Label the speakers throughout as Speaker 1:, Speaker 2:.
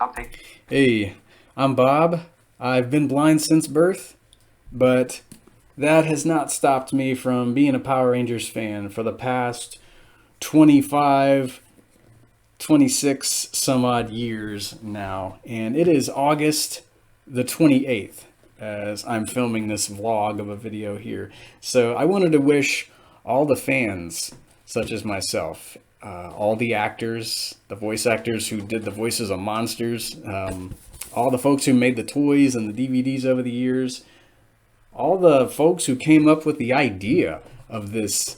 Speaker 1: something.
Speaker 2: Hey, I'm Bob. I've been blind since birth, but that has not stopped me from being a Power Rangers fan for the past 25, 26 some odd years now. And it is August the 28th as I'm filming this vlog of a video here. So I wanted to wish all the fans, such as myself, all the actors, the voice actors who did the voices of monsters, all the folks who made the toys and the DVDs over the years, all the folks who came up with the idea of this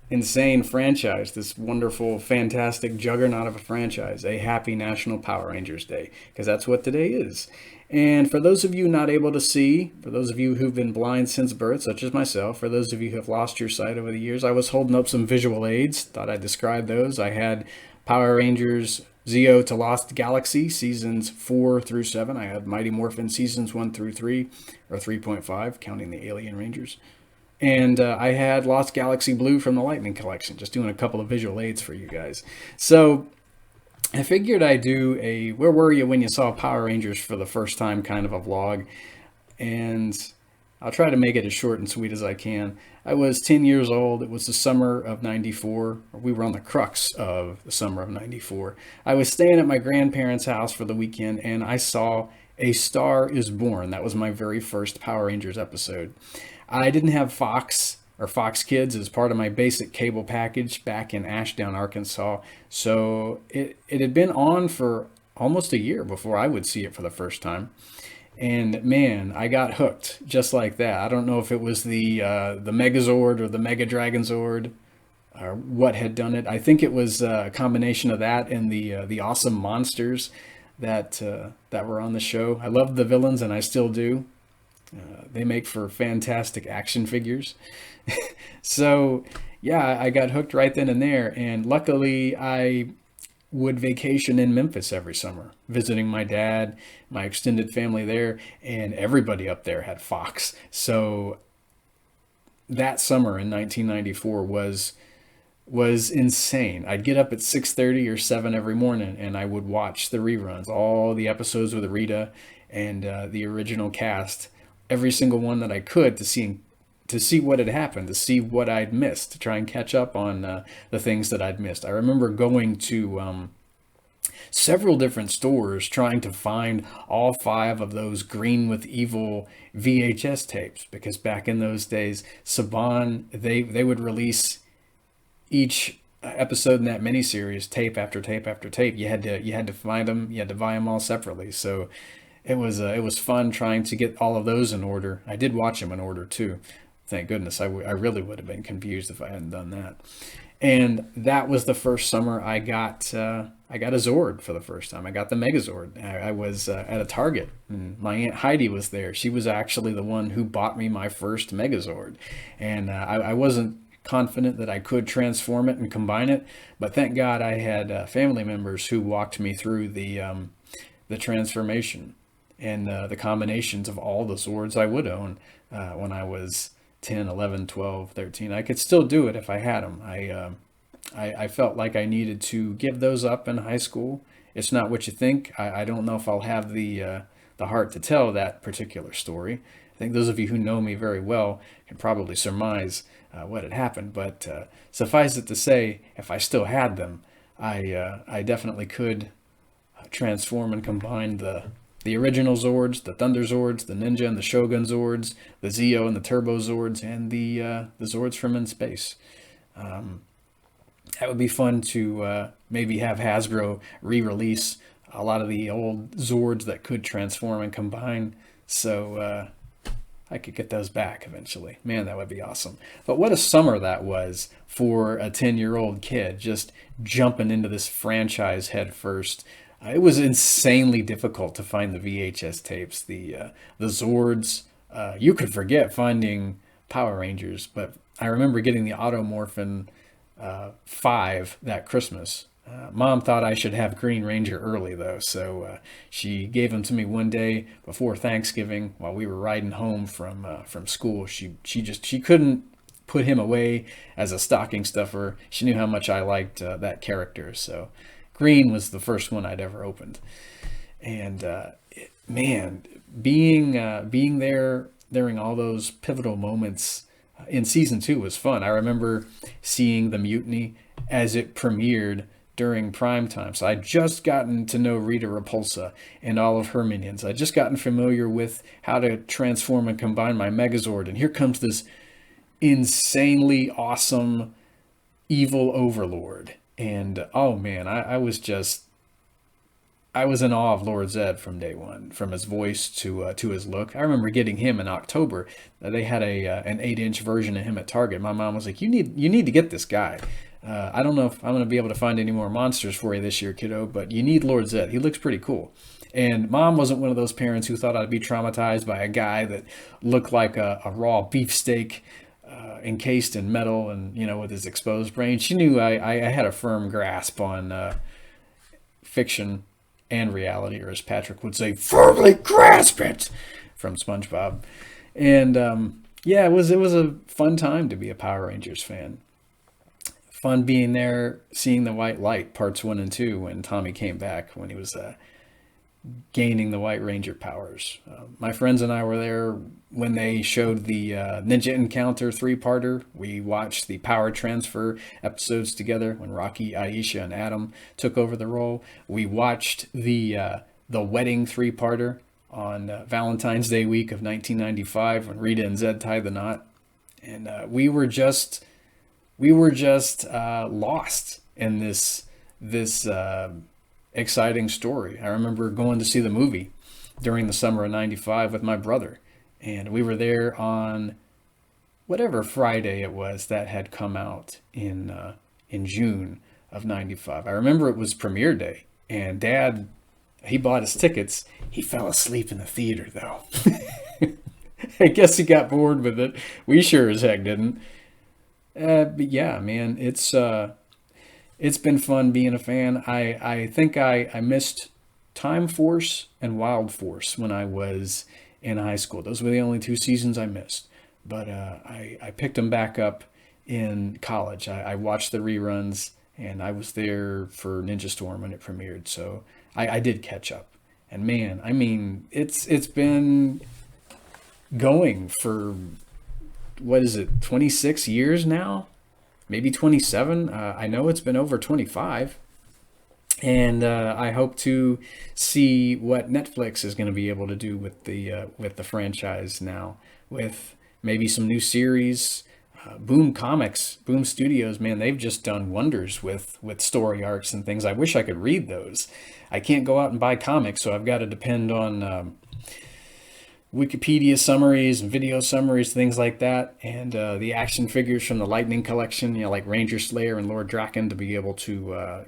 Speaker 2: insane franchise, this wonderful, fantastic juggernaut of a franchise, a happy National Power Rangers Day, because that's what today is. And for those of you not able to see, for those of you who've been blind since birth, such as myself, for those of you who have lost your sight over the years, I was holding up some visual aids, thought I'd describe those. I had Power Rangers Zeo to Lost Galaxy seasons 4 through 7. I had Mighty Morphin seasons 1 through 3, or 3.5, counting the Alien Rangers. And I had Lost Galaxy Blue from the Lightning Collection, just doing a couple of visual aids for you guys. So I figured I'd do a Where Were You When You Saw Power Rangers for the first time kind of a vlog. And I'll try to make it as short and sweet as I can. I was 10 years old. It was the summer of 94. We were on the crux of the summer of 94. I was staying at my grandparents' house for the weekend, and I saw A Star Is Born. That was my very first Power Rangers episode. I didn't have Fox or Fox Kids as part of my basic cable package back in Ashdown, Arkansas. So it had been on for almost a year before I would see it for the first time. And man, I got hooked just like that. I don't know if it was the Megazord or the Mega Dragon Zord or what had done it. I think it was a combination of that and the awesome monsters that were on the show. I loved the villains, and I still do. They make for fantastic action figures. So, yeah, I got hooked right then and there. And luckily, I would vacation in Memphis every summer, visiting my dad, my extended family there, and everybody up there had Fox. So that summer in 1994 was insane. I'd get up at 6:30 or 7 every morning, and I would watch the reruns, all the episodes with Rita and the original cast, every single one that I could to see what had happened, to see what I'd missed, to try and catch up on the things that I'd missed. I remember going to several different stores trying to find all five of those Green with Evil VHS tapes, because back in those days, Saban, they would release each episode in that miniseries tape after tape after tape. You had to find them, you had to buy them all separately. So it was fun trying to get all of those in order. I did watch them in order too. Thank goodness. I really would have been confused if I hadn't done that. And that was the first summer I got a Zord for the first time. I got the Megazord. I was at a Target, and my Aunt Heidi was there. She was actually the one who bought me my first Megazord, and I wasn't confident that I could transform it and combine it, but thank God I had family members who walked me through the transformation and the combinations of all the Zords I would own when I was 10, 11, 12, 13. I could still do it if I had them. I felt like I needed to give those up in high school. It's not what you think. I don't know if I'll have the heart to tell that particular story. I think those of you who know me very well can probably surmise what had happened. But suffice it to say, if I still had them, I definitely could transform and combine the original Zords, the Thunder Zords, the Ninja and the Shogun Zords, the Zeo and the Turbo Zords, and the Zords from in space. That would be fun to maybe have Hasbro re-release a lot of the old Zords that could transform and combine, so I could get those back eventually. Man, that would be awesome. But what a summer that was for a 10-year-old kid, just jumping into this franchise head first. It was insanely difficult to find the VHS tapes, the Zords. You could forget finding Power Rangers, but I remember getting the Automorphin 5 that Christmas. Mom thought I should have Green Ranger early though, so she gave him to me one day before Thanksgiving while we were riding home from school. She couldn't put him away as a stocking stuffer. She knew how much I liked that character, so Green was the first one I'd ever opened. And man, being there during all those pivotal moments in season 2 was fun. I remember seeing the mutiny as it premiered during prime time. So I'd just gotten to know Rita Repulsa and all of her minions. I'd just gotten familiar with how to transform and combine my Megazord. And here comes this insanely awesome evil overlord. And oh man, I was in awe of Lord Zed from day one, from his voice to his look. I remember getting him in October. They had an 8-inch version of him at Target. My mom was like, "You need to get this guy. I don't know if I'm going to be able to find any more monsters for you this year, kiddo, but you need Lord Zed. He looks pretty cool." And Mom wasn't one of those parents who thought I'd be traumatized by a guy that looked like a raw beefsteak encased in metal and, with his exposed brain. She knew I had a firm grasp on fiction and reality, or as Patrick would say, firmly grasp it, from SpongeBob. And yeah, it was a fun time to be a Power Rangers fan. Fun being there, seeing the White Light parts 1 and 2 when Tommy came back, when he was gaining the White Ranger powers. My friends and I were there when they showed the Ninja Encounter 3-parter. We watched the Power Transfer episodes together when Rocky, Aisha, and Adam took over the role. We watched the Wedding 3-parter on Valentine's Day week of 1995 when Rita and Zed tied the knot. And we were just lost in this exciting story. I remember going to see the movie during the summer of 95 with my brother, and we were there on whatever Friday it was that had come out in June of 95. I remember it was premiere day, and Dad, he bought his tickets. He fell asleep in the theater though. I guess he got bored with it. We sure as heck didn't. But yeah, man, it's been fun being a fan. I think I missed Time Force and Wild Force when I was in high school. Those were the only 2 seasons I missed. But I picked them back up in college. I watched the reruns, and I was there for Ninja Storm when it premiered. So I did catch up. And man, I mean, it's been going for, what is it, 26 years now? Maybe 27. I know it's been over 25. And I hope to see what Netflix is going to be able to do with the franchise now, with maybe some new series. Boom Comics, Boom Studios, man, they've just done wonders with story arcs and things. I wish I could read those. I can't go out and buy comics, so I've got to depend on Wikipedia summaries and video summaries, things like that, and the action figures from the Lightning collection, like Ranger Slayer and Lord Draken, to be able to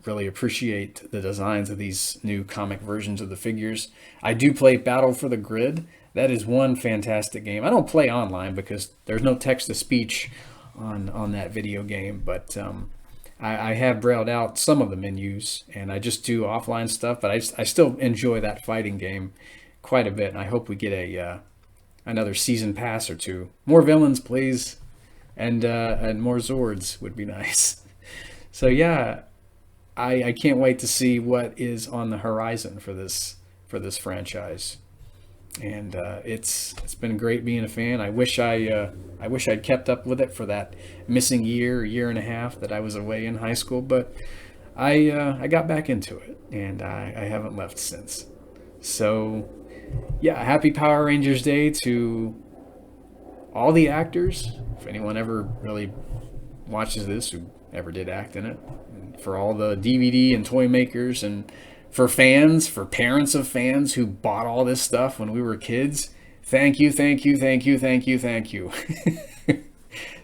Speaker 2: really appreciate the designs of these new comic versions of the figures. I do play Battle for the Grid. That is one fantastic game. I don't play online because there's no text-to-speech on that video game, but I have brailled out some of the menus, and I just do offline stuff, but I still enjoy that fighting game quite a bit, and I hope we get another season pass or 2. More villains, please, and more Zords would be nice. So yeah, I can't wait to see what is on the horizon for this franchise, and it's been great being a fan. I wish I'd kept up with it for that missing year and a half that I was away in high school, but I got back into it, and I haven't left since. So yeah, happy Power Rangers Day to all the actors. If anyone ever really watches this who ever did act in it, and for all the DVD and toy makers, and for fans, for parents of fans who bought all this stuff when we were kids, thank you.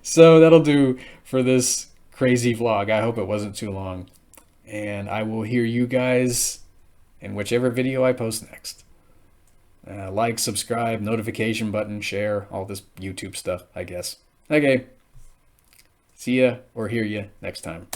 Speaker 2: So that'll do for this crazy vlog. I hope it wasn't too long, and I will hear you guys in whichever video I post next. Like, subscribe, notification button, share, all this YouTube stuff, I guess. Okay. See ya or hear ya next time.